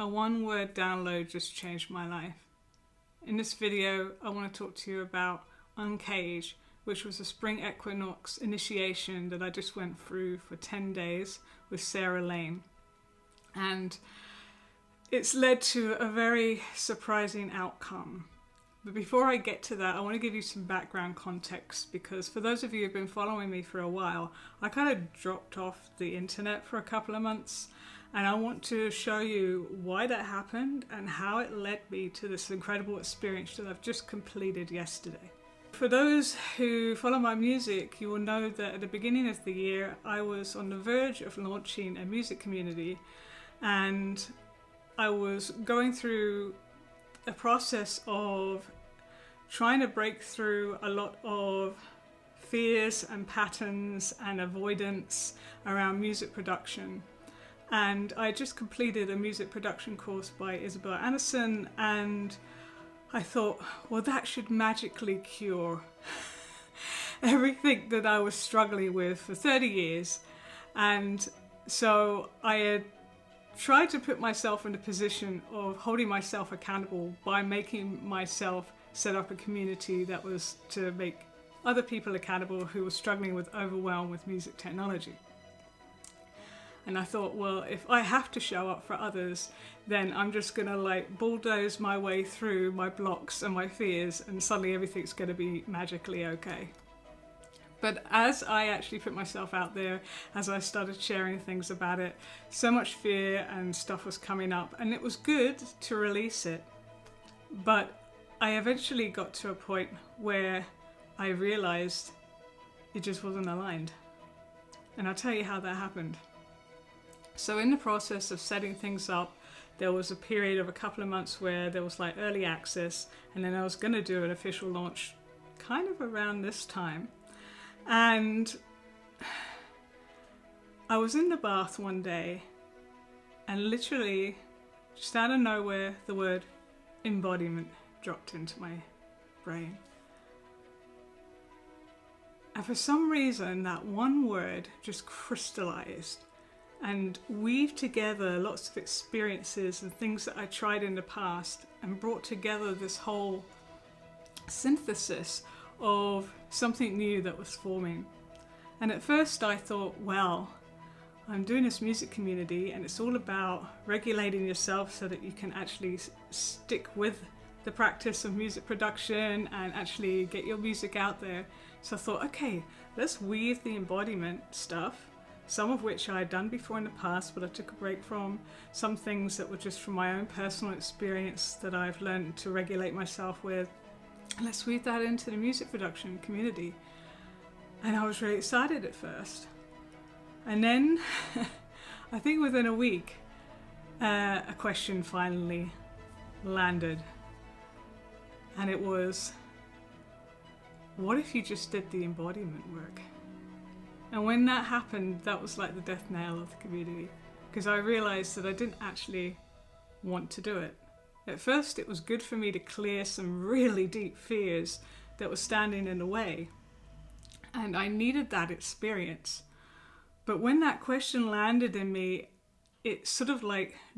A one-word download just changed my life. In this video, I want to talk to you about Uncaged, which was a Spring Equinox initiation that I just went through for 10 days with Sarah Lane. And it's led to a very surprising outcome. But before I get to that, I want to give you some background context, because for those of you who've been following me for a while, I kind of dropped off the internet for a couple of months, and I want to show you why that happened and how it led me to this incredible experience that I've just completed yesterday. For those who follow my music, you will know that at the beginning of the year, I was on the verge of launching a music community, and I was going through a process of trying to break through a lot of fears and patterns and avoidance around music production. And I just completed a music production course by Isabel Anderson, and I thought, well, that should magically cure everything that I was struggling with for 30 years. And so I had tried to put myself in a position of holding myself accountable by making myself set up a community that was to make other people accountable who were struggling with overwhelm with music technology. And I thought, well, if I have to show up for others, then I'm just gonna bulldoze my way through my blocks and my fears, and suddenly everything's gonna be magically okay. But as I actually put myself out there, as I started sharing things about it, so much fear and stuff was coming up, and it was good to release it. But I eventually got to a point where I realized it just wasn't aligned. And I'll tell you how that happened. So in the process of setting things up, there was a period of a couple of months where there was early access, and then I was going to do an official launch kind of around this time. And I was in the bath one day, and literally just out of nowhere the word embodiment dropped into my brain. And for some reason that one word just crystallized and weaved together lots of experiences and things that I tried in the past, and brought together this whole synthesis of something new that was forming. And at first I thought, well, I'm doing this music community and it's all about regulating yourself so that you can actually stick with the practice of music production and actually get your music out there. So I thought, okay, let's weave the embodiment stuff, some of which I had done before in the past, but I took a break from, some things that were just from my own personal experience that I've learned to regulate myself with. Let's weave that into the music production community. And I was really excited at first. And then, I think within a week, a question finally landed. And it was, what if you just did the embodiment work? And when that happened, that was like the death knell of the community, because I realized that I didn't actually want to do it. At first, it was good for me to clear some really deep fears that were standing in the way, and I needed that experience. But when that question landed in me, it sort of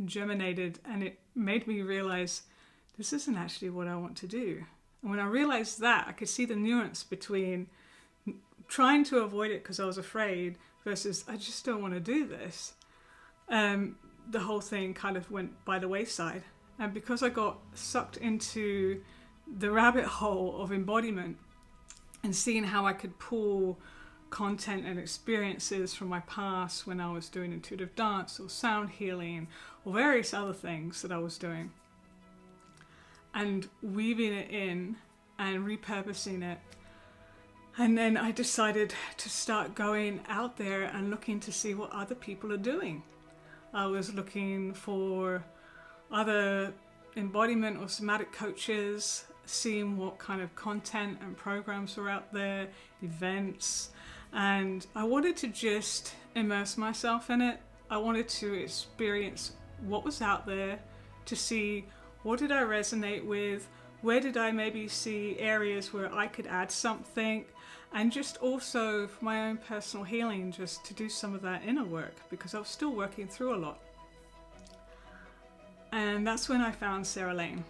germinated, and it made me realize this isn't actually what I want to do. And when I realized that, I could see the nuance between trying to avoid it because I was afraid versus I just don't want to do this. The whole thing kind of went by the wayside. And because I got sucked into the rabbit hole of embodiment and seeing how I could pull content and experiences from my past when I was doing intuitive dance or sound healing or various other things that I was doing, and weaving it in and repurposing it. And then I decided to start going out there and looking to see what other people are doing. I was looking for other embodiment or somatic coaches, seeing what kind of content and programs were out there, events, and I wanted to just immerse myself in it. I wanted to experience what was out there, to see what did I resonate with, where did I maybe see areas where I could add something, and just also for my own personal healing, just to do some of that inner work, because I was still working through a lot. And that's when I found Sarah Lane.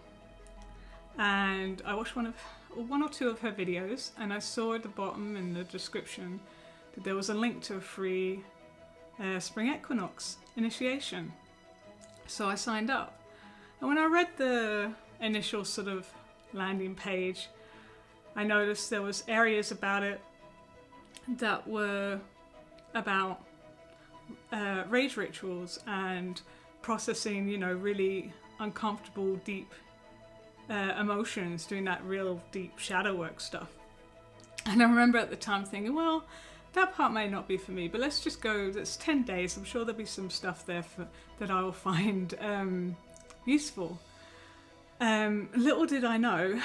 And I watched one or two of her videos, and I saw at the bottom in the description that there was a link to a free Spring Equinox initiation. So I signed up. And when I read the initial sort of landing page, I noticed there was areas about it that were about rage rituals and processing, you know, really uncomfortable, deep emotions, doing that real deep shadow work stuff. And I remember at the time thinking, well, that part may not be for me, but let's just go. It's 10 days. I'm sure there'll be some stuff there that I will find useful. Little did I know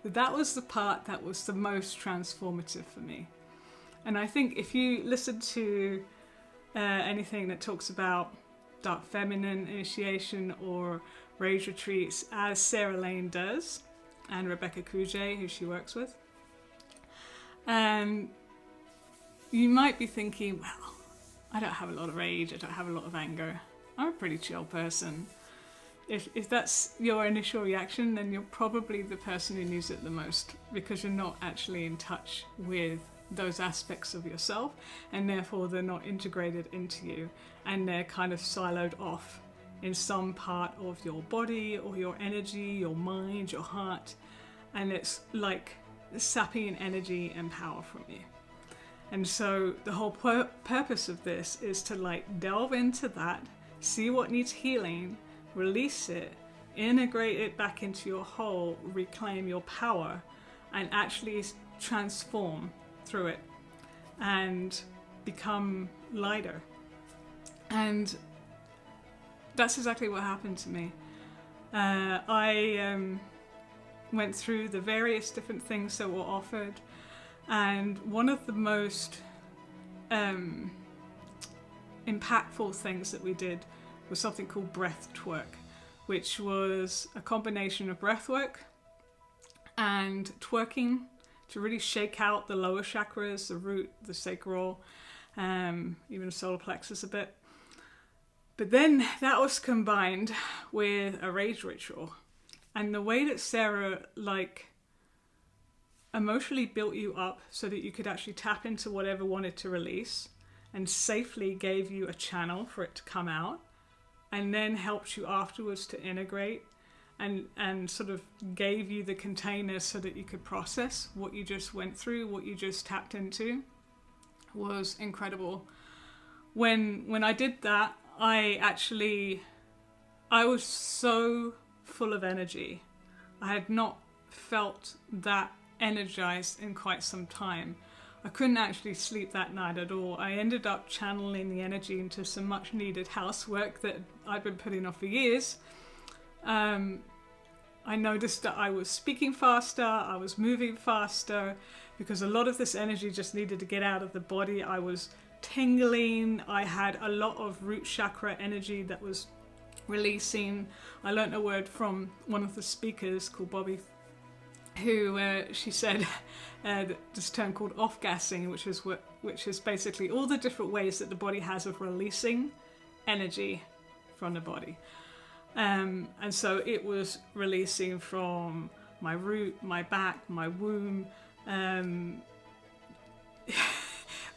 that was the part that was the most transformative for me. And I think if you listen to anything that talks about dark feminine initiation or rage retreats, as Sarah Lane does, and Rebecca Cuje, who she works with, you might be thinking, well, I don't have a lot of rage, I don't have a lot of anger, I'm a pretty chill person. If that's your initial reaction, then you're probably the person who needs it the most, because you're not actually in touch with those aspects of yourself, and therefore they're not integrated into you, and they're kind of siloed off in some part of your body or your energy, your mind, your heart, and it's like sapping energy and power from you. And so the whole purpose of this is to like delve into that, see what needs healing, release it, integrate it back into your whole, reclaim your power, and actually transform through it and become lighter. And that's exactly what happened to me. I went through the various different things that were offered, and one of the most impactful things that we did was something called breath twerk, which was a combination of breath work and twerking to really shake out the lower chakras, the root, the sacral, even the solar plexus a bit. But then that was combined with a rage ritual. And the way that Sarah emotionally built you up so that you could actually tap into whatever wanted to release, and safely gave you a channel for it to come out, and then helped you afterwards to integrate and sort of gave you the container so that you could process what you just went through, what you just tapped into, was incredible. When I did that, I was so full of energy. I had not felt that energized in quite some time. I couldn't actually sleep that night at all. I ended up channeling the energy into some much needed housework that I'd been putting off for years. I noticed that I was speaking faster, I was moving faster, because a lot of this energy just needed to get out of the body. I was tingling, I had a lot of root chakra energy that was releasing. I learned a word from one of the speakers called Bobby, who she said this term called off-gassing, which is basically all the different ways that the body has of releasing energy from the body. And so it was releasing from my root, my back, my womb,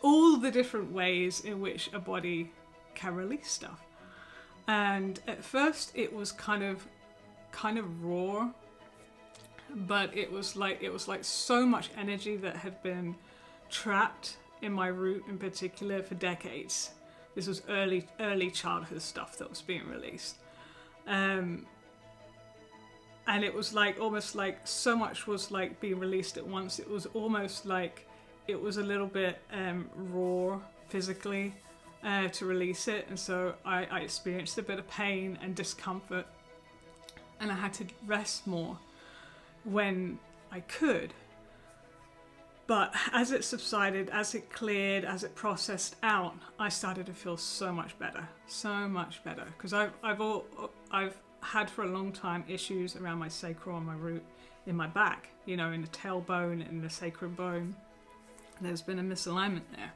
all the different ways in which a body can release stuff. And at first it was kind of raw, but it was like so much energy that had been trapped in my root in particular for decades. This was early childhood stuff that was being released. And it was almost like so much was being released at once. It was almost like it was a little bit raw physically to release it. And so I experienced a bit of pain and discomfort, and I had to rest more when I could. But as it subsided, as it cleared, as it processed out, I started to feel so much better, because I've had for a long time issues around my sacral and my root in my back, in the tailbone and the sacrum bone. There's been a misalignment there.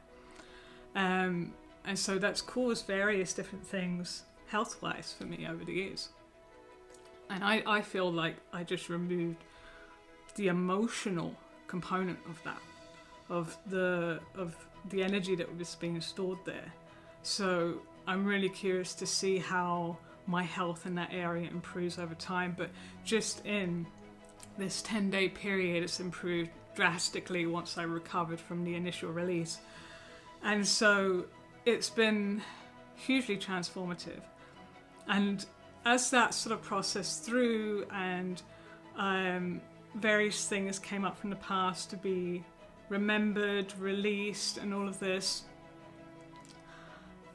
And so that's caused various different things, health-wise for me over the years. And I feel like I just removed the emotional component of that, of the energy that was being stored there. So I'm really curious to see how my health in that area improves over time. But just in this 10-day period, it's improved drastically once I recovered from the initial release. And so it's been hugely transformative. And as that sort of processed through and various things came up from the past to be remembered, released, and all of this,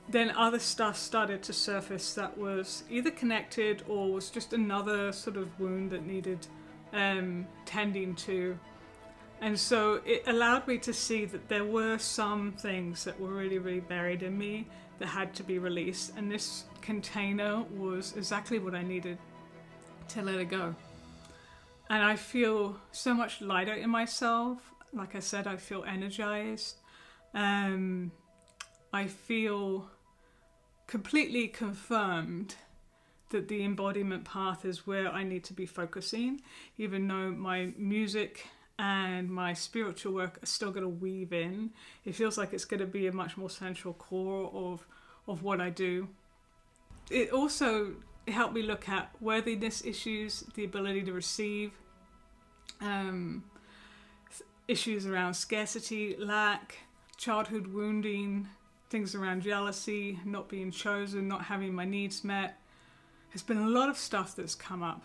then other stuff started to surface that was either connected or was just another sort of wound that needed tending to. And so it allowed me to see that there were some things that were really, really buried in me that had to be released. And this container was exactly what I needed to let it go. And I feel so much lighter in myself. Like I said, I feel energized. I feel completely confirmed that the embodiment path is where I need to be focusing, even though my music and my spiritual work are still going to weave in. It feels like it's going to be a much more central core of what I do. It also helped me look at worthiness issues, the ability to receive, issues around scarcity, lack, childhood wounding, things around jealousy, not being chosen, not having my needs met. There's been a lot of stuff that's come up.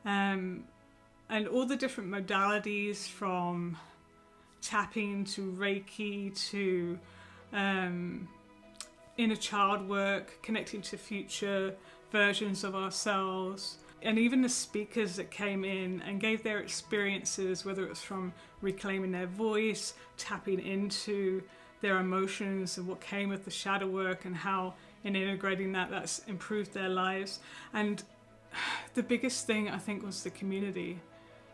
And all the different modalities, from tapping to Reiki to inner child work, connecting to future versions of ourselves, and even the speakers that came in and gave their experiences, whether it was from reclaiming their voice, tapping into their emotions and what came with the shadow work, and how in integrating that's improved their lives. And the biggest thing, I think, was the community.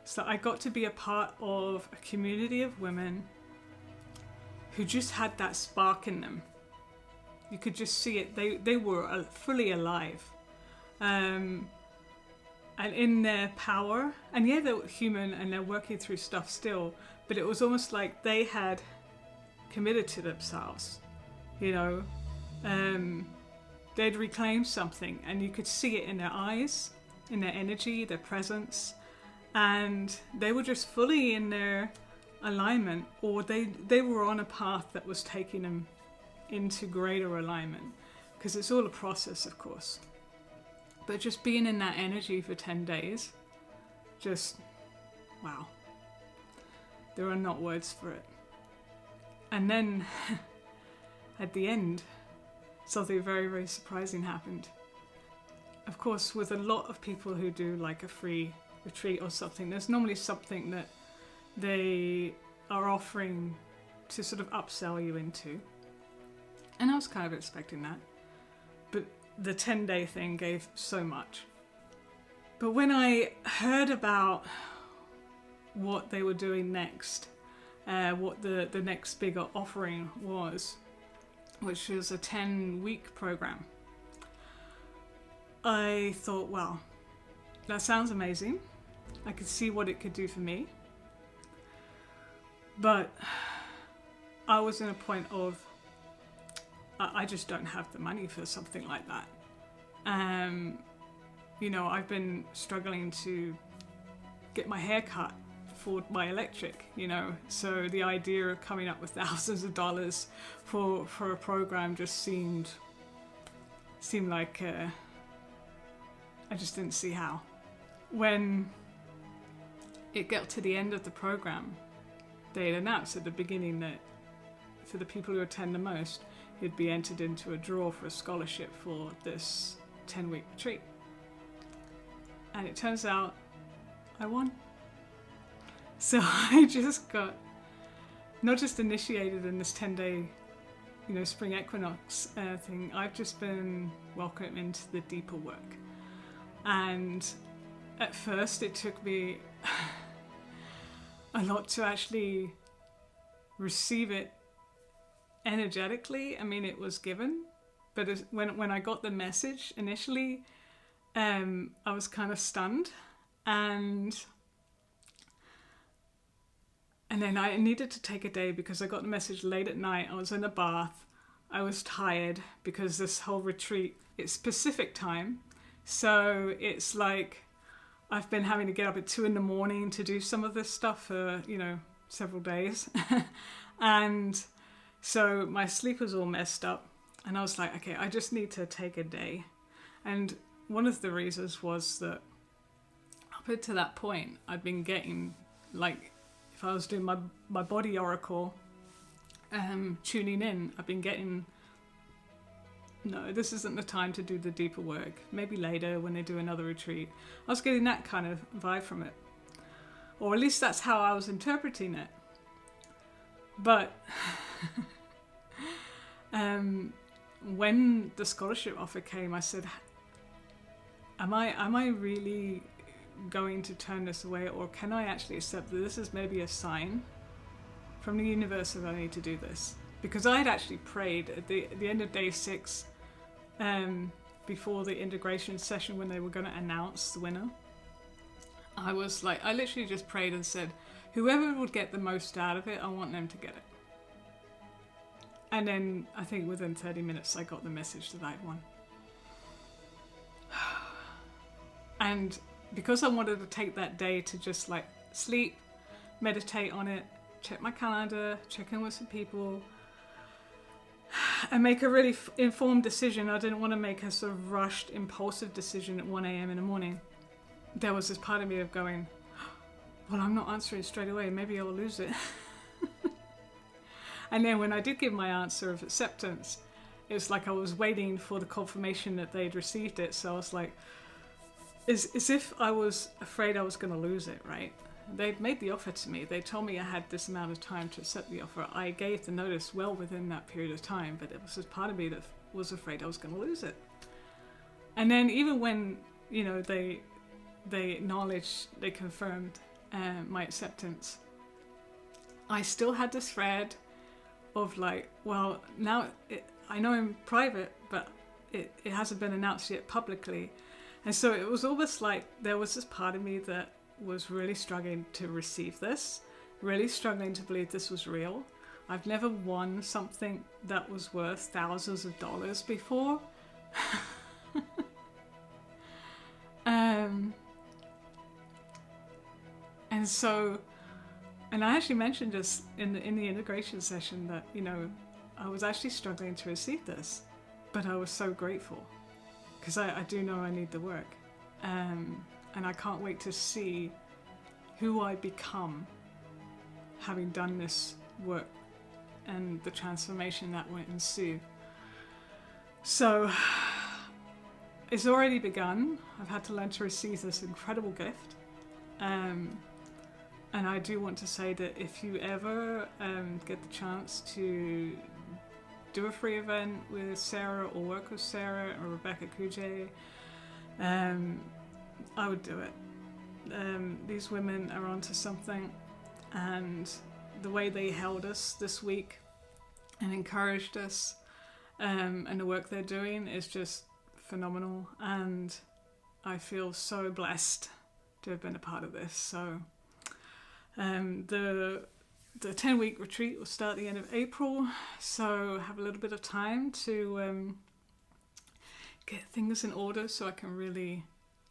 So I got to be a part of a community of women who just had that spark in them. You could just see it. They were fully alive. And in their power. And yeah, they're human and they're working through stuff still. But it was almost like they had committed to themselves. You know, they'd reclaimed something. And you could see it in their eyes, in their energy, their presence. And they were just fully in their alignment, or they were on a path that was taking them into greater alignment, because it's all a process, of course. But just being in that energy for 10 days, just, wow. There are not words for it. And then, at the end, something very, very surprising happened. Of course, with a lot of people who do like a free retreat or something, there's normally something that they are offering to sort of upsell you into. And I was kind of expecting that. But the 10-day thing gave so much. But when I heard about what they were doing next, what the next bigger offering was, which was a 10-week program, I thought, well, that sounds amazing. I could see what it could do for me. But I was in a point of, I just don't have the money for something like that. You know, I've been struggling to get my hair cut for my electric, you know. So the idea of coming up with thousands of dollars for a program just seemed like I just didn't see how. When it got to the end of the program, they had announced at the beginning that for the people who attend the most, you'd be entered into a draw for a scholarship for this 10-week retreat. And it turns out I won. So I just got not just initiated in this 10-day, you know, Spring Equinox thing. I've just been welcomed into the deeper work. And at first it took me a lot to actually receive it energetically. I mean, it was given, but when I got the message initially, I was kind of stunned, and then I needed to take a day because I got the message late at night. I was in a bath. I was tired because this whole retreat, it's Pacific time. So it's like I've been having to get up at 2 a.m. to do some of this stuff for, several days. And so my sleep was all messed up. And I was like, okay, I just need to take a day. And one of the reasons was that up until that point, I'd been getting, like, if I was doing my body oracle, tuning in, I've been getting, no, this isn't the time to do the deeper work. Maybe later when they do another retreat. I was getting that kind of vibe from it. Or at least that's how I was interpreting it. But when the scholarship offer came, I said, am I really going to turn this away, or can I actually accept that this is maybe a sign from the universe that I need to do this? Because I had actually prayed at the end of day 6, before the integration session when they were going to announce the winner. I was like, I literally just prayed and said, whoever would get the most out of it, I want them to get it. And then I think within 30 minutes I got the message that I'd won. And because I wanted to take that day to just like sleep, meditate on it, check my calendar, check in with some people, and make a really informed decision. I didn't want to make a sort of rushed, impulsive decision at 1 a.m. in the morning. There was this part of me of going, well, I'm not answering straight away. Maybe I'll lose it. And then when I did give my answer of acceptance, it was like I was waiting for the confirmation that they'd received it. So I was like, as if I was afraid I was going to lose it, right? They'd made the offer to me. They told me I had this amount of time to accept the offer. I gave the notice well within that period of time, but it was just part of me that was afraid I was going to lose it. And then even when, they acknowledged, they confirmed my acceptance, I still had this thread of like, well, now I know I'm private, but it hasn't been announced yet publicly. And so it was almost like there was this part of me that was really struggling to receive this, really struggling to believe this was real. I've never won something that was worth thousands of dollars before. And I actually mentioned this in the integration session that, I was actually struggling to receive this, but I was so grateful because I do know I need the work. And I can't wait to see who I become having done this work and the transformation that will ensue. So it's already begun. I've had to learn to receive this incredible gift. And I do want to say that if you ever get the chance to do a free event with Sarah or work with Sarah or Rebecca Cuje, I would do it. These women are onto something, and the way they held us this week and encouraged us, and the work they're doing is just phenomenal, and I feel so blessed to have been a part of this. So the 10-week retreat will start at the end of April, so have a little bit of time to get things in order so I can really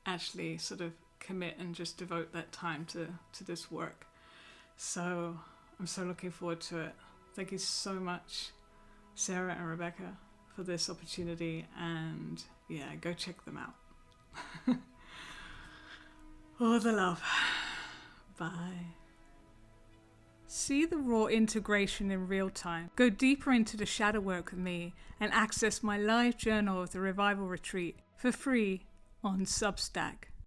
actually sort of commit and just devote that time to this work. So I'm so looking forward to it. Thank you so much, Sarah and Rebecca, for this opportunity, and yeah, go check them out. All the love. Bye. See the raw integration in real time. Go deeper into the shadow work with me and access my live journal of the Revival Retreat for free on Substack.